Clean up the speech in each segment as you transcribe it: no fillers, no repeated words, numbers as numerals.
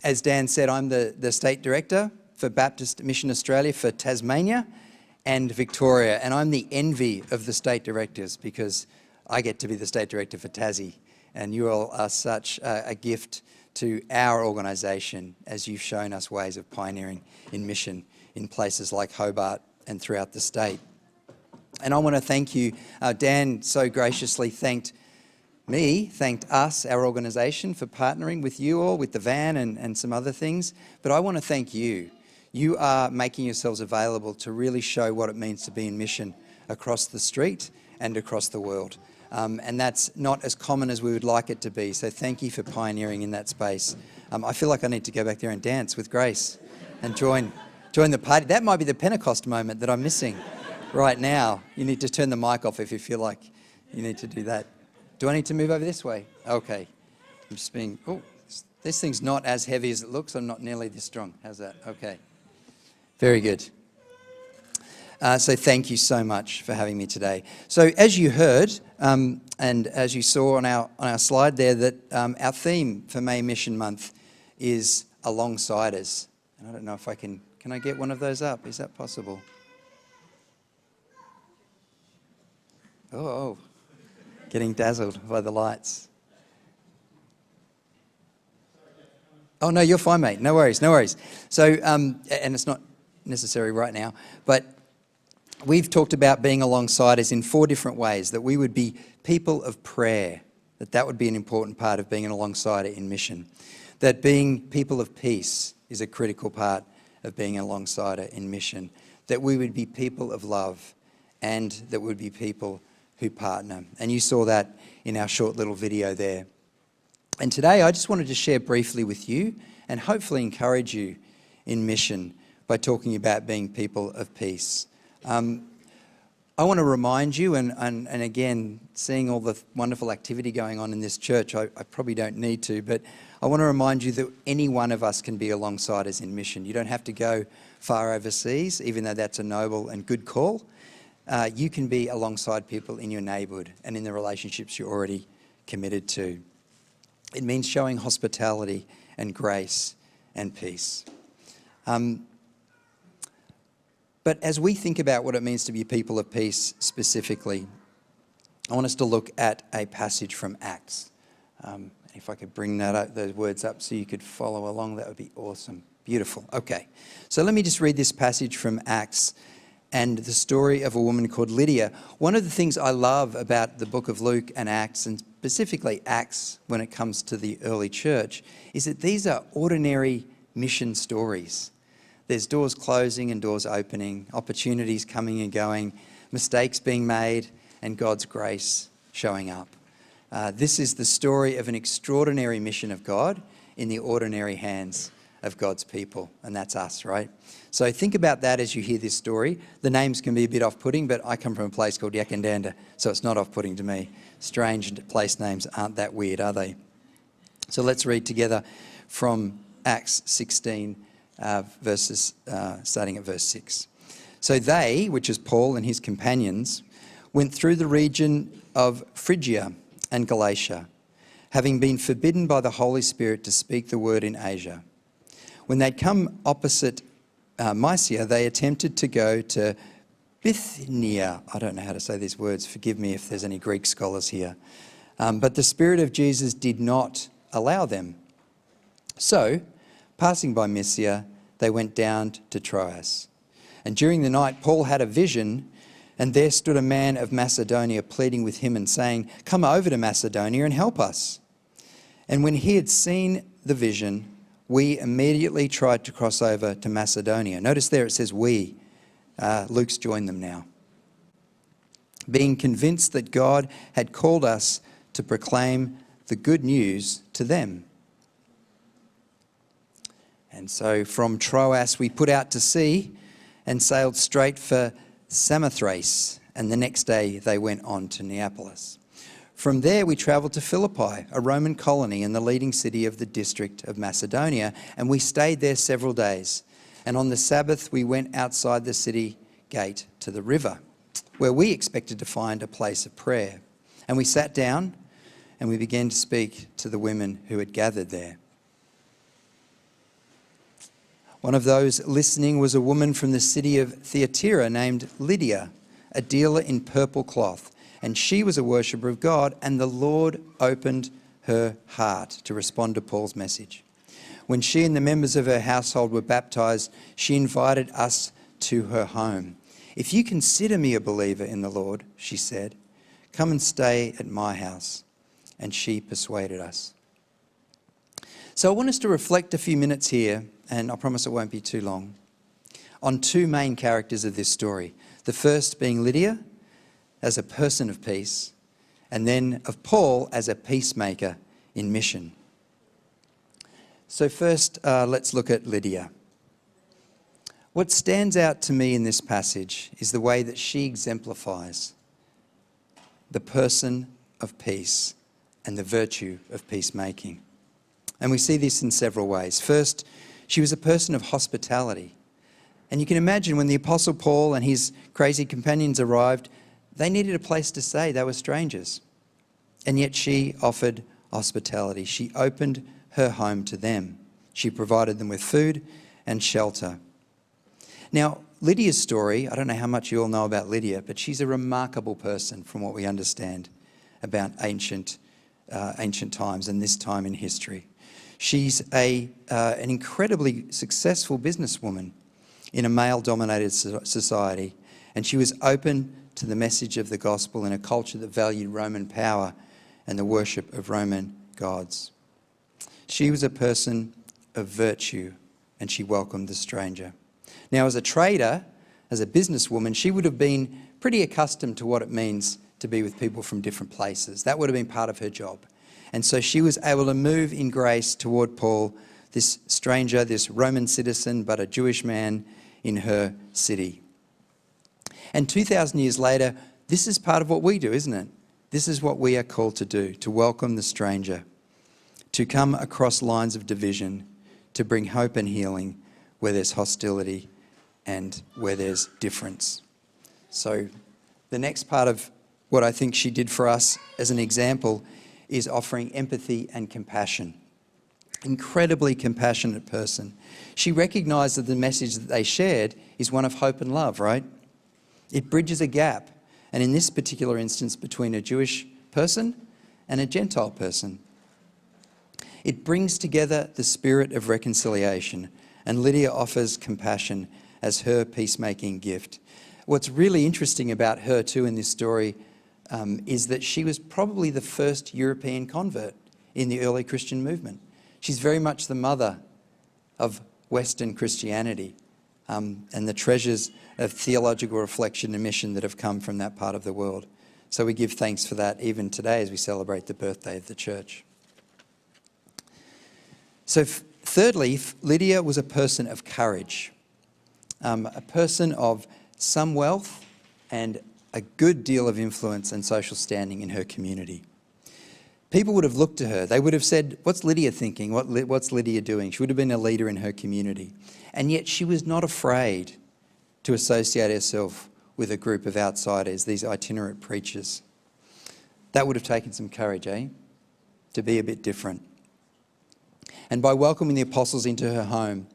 As Dan said, I'm the State Director for Baptist Mission Australia for Tasmania and Victoria, and I'm the envy of the State Directors because I get to be the State Director for Tassie, and you all are such a gift to our organisation as you've shown us ways of pioneering in mission in places like Hobart and throughout the state. And I want to thank you. Dan so graciously thanked us, our organisation, for partnering with you all, with the van and some other things. But I want to thank you. You are making yourselves available to really show what it means to be in mission across the street and across the world. And that's not as common as we would like it to be. So thank you for pioneering in that space. I feel like I need to go back there and dance with Grace and join the party. That might be the Pentecost moment that I'm missing right now. You need to turn the mic off if you feel like you need to do that. Do I need to move over this way? Okay. I'm just being... Oh, this thing's not as heavy as it looks. I'm not nearly this strong. How's that? Okay. Very good. So thank you so much for having me today. So as you heard, and as you saw on our slide there, that our theme for May Mission Month is alongside us. And I don't know if I can I get one of those up? Is that possible? Oh, getting dazzled by the lights. Oh no, you're fine, mate. No worries, no worries. So, and it's not necessary right now, but we've talked about being alongside us in 4 different ways, that we would be people of prayer, that would be an important part of being an alongside in mission, that being people of peace is a critical part of being an alongside in mission, that we would be people of love, and that we would be people who partner. And you saw that in our short little video there. And today I just wanted to share briefly with you and hopefully encourage you in mission by talking about being people of peace. I want to remind you, and again, seeing all the wonderful activity going on in this church, I probably don't need to, but I want to remind you that any one of us can be alongside us in mission. You don't have to go far overseas, even though that's a noble and good call. You can be alongside people in your neighbourhood and in the relationships you're already committed to. It means showing hospitality and grace and peace. But as we think about what it means to be people of peace specifically, I want us to look at a passage from Acts. If I could bring those words up so you could follow along, that would be awesome. Beautiful. Okay. So let me just read this passage from Acts and the story of a woman called Lydia. One of the things I love about the book of Luke and Acts, and specifically Acts when it comes to the early church, is that these are ordinary mission stories. There's doors closing and doors opening, opportunities coming and going, mistakes being made, and God's grace showing up. This is the story of an extraordinary mission of God in the ordinary hands of God's people, and that's us, right? So think about that as you hear this story. The names can be a bit off-putting, but I come from a place called Yakandanda, so it's not off-putting to me. Strange place names aren't that weird, are they? So let's read together from Acts 16, starting at verse 6. So they, which is Paul and his companions, went through the region of Phrygia and Galatia, having been forbidden by the Holy Spirit to speak the word in Asia. When they'd come opposite Mysia, they attempted to go to Bithynia. I don't know how to say these words. Forgive me if there's any Greek scholars here. But the Spirit of Jesus did not allow them. So, passing by Mysia, they went down to Troas. And during the night, Paul had a vision, and there stood a man of Macedonia pleading with him and saying, "Come over to Macedonia and help us." And when he had seen the vision, we immediately tried to cross over to Macedonia. Notice there it says we. Luke's joined them now. Being convinced that God had called us to proclaim the good news to them. And so from Troas we put out to sea and sailed straight for Samothrace, and the next day they went on to Neapolis. From there we travelled to Philippi, a Roman colony and the leading city of the district of Macedonia, and we stayed there several days. And on the Sabbath we went outside the city gate to the river, where we expected to find a place of prayer. And we sat down and we began to speak to the women who had gathered there. One of those listening was a woman from the city of Thyatira named Lydia, a dealer in purple cloth, and she was a worshipper of God, and the Lord opened her heart to respond to Paul's message. When she and the members of her household were baptised, she invited us to her home. "If you consider me a believer in the Lord," she said, "come and stay at my house." And she persuaded us. So I want us to reflect a few minutes here, and I promise it won't be too long, on two main characters of this story. The first being Lydia as a person of peace, and then of Paul as a peacemaker in mission. So first, let's look at Lydia. What stands out to me in this passage is the way that she exemplifies the person of peace and the virtue of peacemaking. And we see this in several ways. First, she was a person of hospitality. And you can imagine when the Apostle Paul and his crazy companions arrived, they needed a place to stay. They were strangers. And yet she offered hospitality. She opened her home to them. She provided them with food and shelter. Now, Lydia's story, I don't know how much you all know about Lydia, but she's a remarkable person from what we understand about ancient times and this time in history. She's an incredibly successful businesswoman in a male-dominated society, and she was open to the message of the gospel in a culture that valued Roman power and the worship of Roman gods. She was a person of virtue, and she welcomed the stranger. Now, as a trader, as a businesswoman, she would have been pretty accustomed to what it means to be with people from different places. That would have been part of her job. And so she was able to move in grace toward Paul, this stranger, this Roman citizen, but a Jewish man in her city. And 2,000 years later, this is part of what we do, isn't it? This is what we are called to do, to welcome the stranger, to come across lines of division, to bring hope and healing where there's hostility and where there's difference. So the next part of what I think she did for us as an example is offering empathy and compassion. Incredibly compassionate person. She recognised that the message that they shared is one of hope and love, right? It bridges a gap, and in this particular instance, between a Jewish person and a Gentile person. It brings together the spirit of reconciliation, and Lydia offers compassion as her peacemaking gift. What's really interesting about her too in this story is that she was probably the first European convert in the early Christian movement. She's very much the mother of Western Christianity and the treasures of theological reflection and mission that have come from that part of the world. So we give thanks for that even today as we celebrate the birthday of the church. So thirdly, Lydia was a person of courage, a person of some wealth and a good deal of influence and social standing in her community. People would have looked to her. They would have said, what's Lydia thinking? What's Lydia doing? She would have been a leader in her community. And yet she was not afraid to associate herself with a group of outsiders, these itinerant preachers. That would have taken some courage, to be a bit different. And by welcoming the apostles into her home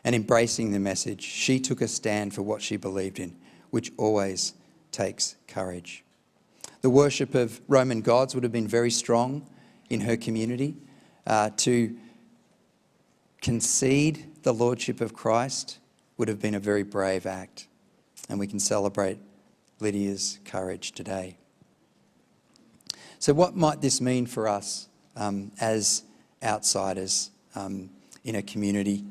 and embracing the message, she took a stand for what she believed in, which always takes courage. The worship of Roman gods would have been very strong in her community. To concede the lordship of Christ would have been a very brave act, and we can celebrate Lydia's courage today. So what might this mean for us as outsiders in a community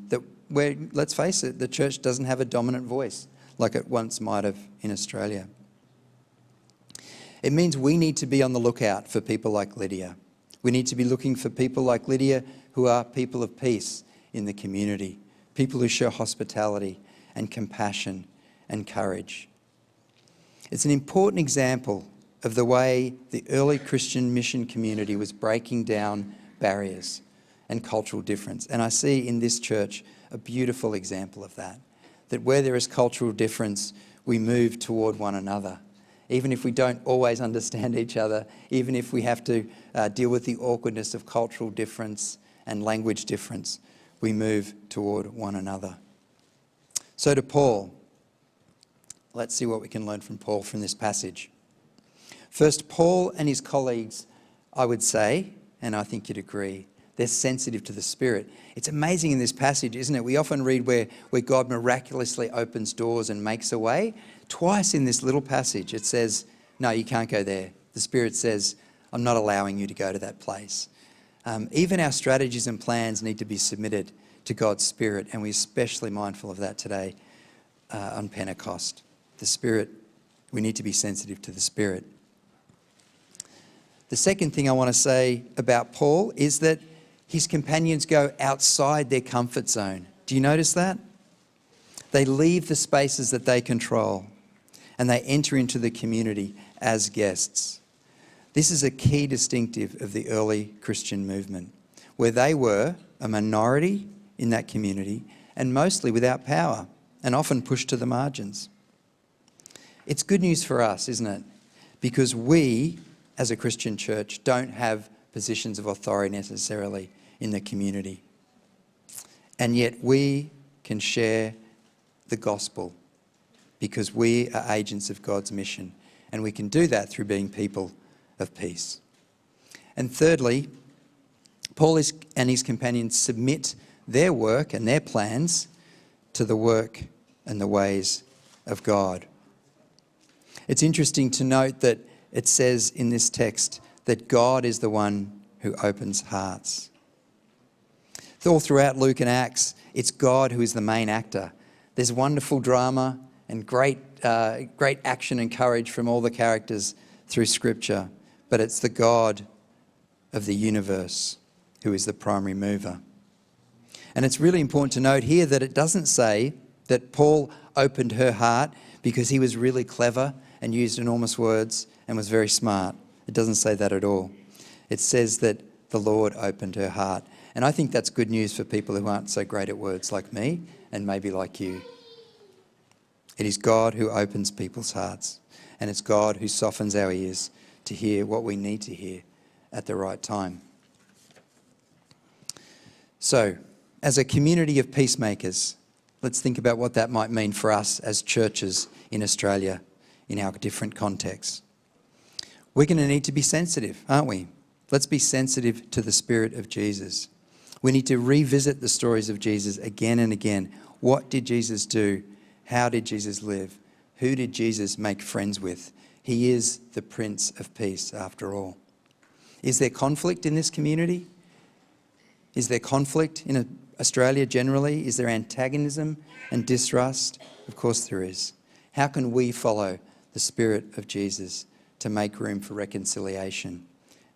where, let's face it, the church doesn't have a dominant voice like it once might have in Australia? It means we need to be on the lookout for people like Lydia. We need to be looking for people like Lydia who are people of peace in the community, people who show hospitality and compassion and courage. It's an important example of the way the early Christian mission community was breaking down barriers and cultural difference. And I see in this church a beautiful example of that, that where there is cultural difference, we move toward one another. Even if we don't always understand each other, even if we have to deal with the awkwardness of cultural difference and language difference, we move toward one another. So to Paul, let's see what we can learn from Paul from this passage. First, Paul and his colleagues, I would say, and I think you'd agree, they're sensitive to the Spirit. It's amazing in this passage, isn't it? We often read where God miraculously opens doors and makes a way. Twice in this little passage it says, no, you can't go there. The Spirit says, I'm not allowing you to go to that place. Even our strategies and plans need to be submitted to God's Spirit, and we're especially mindful of that today on Pentecost. The Spirit, we need to be sensitive to the Spirit. The second thing I want to say about Paul is that his companions go outside their comfort zone. Do you notice that? They leave the spaces that they control and they enter into the community as guests. This is a key distinctive of the early Christian movement, where they were a minority in that community and mostly without power and often pushed to the margins. It's good news for us, isn't it? Because we, as a Christian church, don't have positions of authority necessarily in the community. And yet we can share the gospel because we are agents of God's mission. And we can do that through being people of peace. And thirdly, Paul and his companions submit their work and their plans to the work and the ways of God. It's interesting to note that it says in this text that God is the one who opens hearts. All throughout Luke and Acts, it's God who is the main actor. There's wonderful drama and great action and courage from all the characters through Scripture, but it's the God of the universe who is the primary mover. And it's really important to note here that it doesn't say that Paul opened her heart because he was really clever and used enormous words and was very smart. It doesn't say that at all. It says that the Lord opened her heart. And I think that's good news for people who aren't so great at words like me and maybe like you. It is God who opens people's hearts, and it's God who softens our ears to hear what we need to hear at the right time. So, as a community of peacemakers, let's think about what that might mean for us as churches in Australia in our different contexts. We're going to need to be sensitive, aren't we? Let's be sensitive to the Spirit of Jesus. We need to revisit the stories of Jesus again and again. What did Jesus do? How did Jesus live? Who did Jesus make friends with? He is the Prince of Peace, after all. Is there conflict in this community? Is there conflict in Australia generally? Is there antagonism and distrust? Of course there is. How can we follow the Spirit of Jesus to make room for reconciliation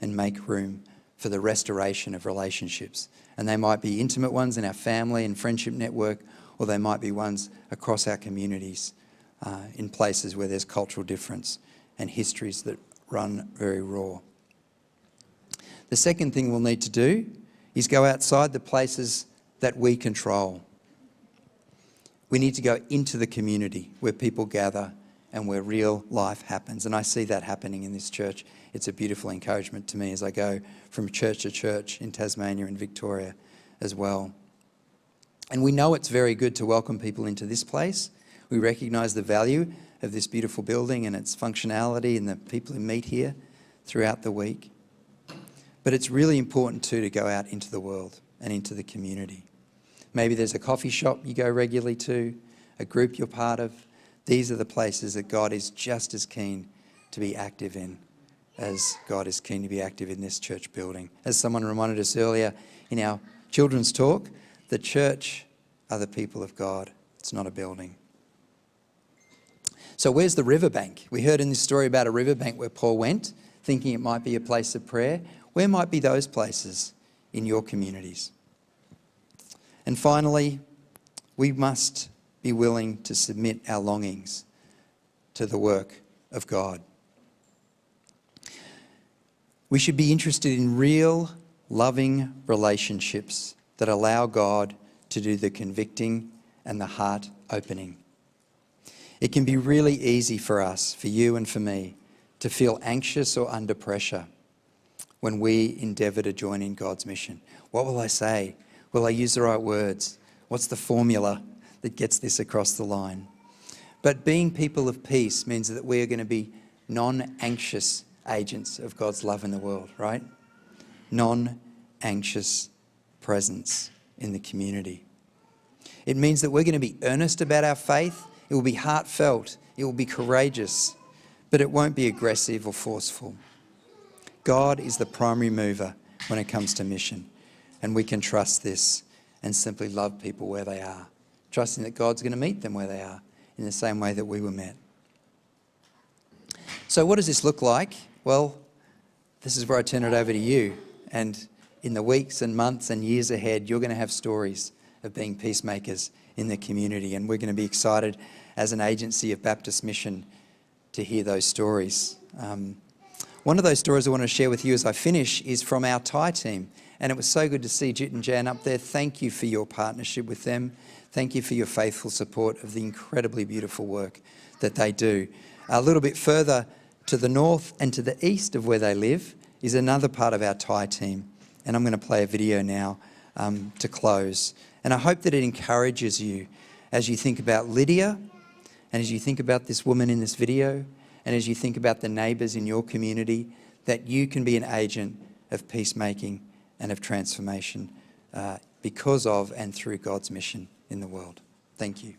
and make room for the restoration of relationships? And they might be intimate ones in our family and friendship network, or they might be ones across our communities in places where there's cultural difference and histories that run very raw. The second thing we'll need to do is go outside the places that we control. We need to go into the community where people gather and where real life happens. And I see that happening in this church. It's a beautiful encouragement to me as I go from church to church in Tasmania and Victoria as well. And we know it's very good to welcome people into this place. We recognise the value of this beautiful building and its functionality and the people who meet here throughout the week. But it's really important too to go out into the world and into the community. Maybe there's a coffee shop you go regularly to, a group you're part of. These are the places that God is just as keen to be active in as God is keen to be active in this church building. As someone reminded us earlier in our children's talk, the church are the people of God. It's not a building. So where's the riverbank? We heard in this story about a riverbank where Paul went, thinking it might be a place of prayer. Where might be those places in your communities? And finally, we must be willing to submit our longings to the work of God. We should be interested in real, loving relationships that allow God to do the convicting and the heart opening. It can be really easy for us, for you and for me, to feel anxious or under pressure when we endeavour to join in God's mission. What will I say? Will I use the right words? What's the formula that gets this across the line. But being people of peace means that we are going to be non-anxious agents of God's love in the world, right? Non-anxious presence in the community. It means that we're going to be earnest about our faith. It will be heartfelt. It will be courageous, but it won't be aggressive or forceful. God is the primary mover when it comes to mission, and we can trust this and simply love people where they are, trusting that God's going to meet them where they are in the same way that we were met. So what does this look like? Well, this is where I turn it over to you. And in the weeks and months and years ahead, you're going to have stories of being peacemakers in the community. And we're going to be excited as an agency of Baptist Mission to hear those stories. One of those stories I want to share with you as I finish is from our Thai team. And it was so good to see Jit and Jan up there. Thank you for your partnership with them. Thank you for your faithful support of the incredibly beautiful work that they do. A little bit further to the north and to the east of where they live is another part of our Thai team. And I'm going to play a video now to close. And I hope that it encourages you as you think about Lydia, and as you think about this woman in this video, and as you think about the neighbours in your community, that you can be an agent of peacemaking and of transformation because of and through God's mission in the world. Thank you.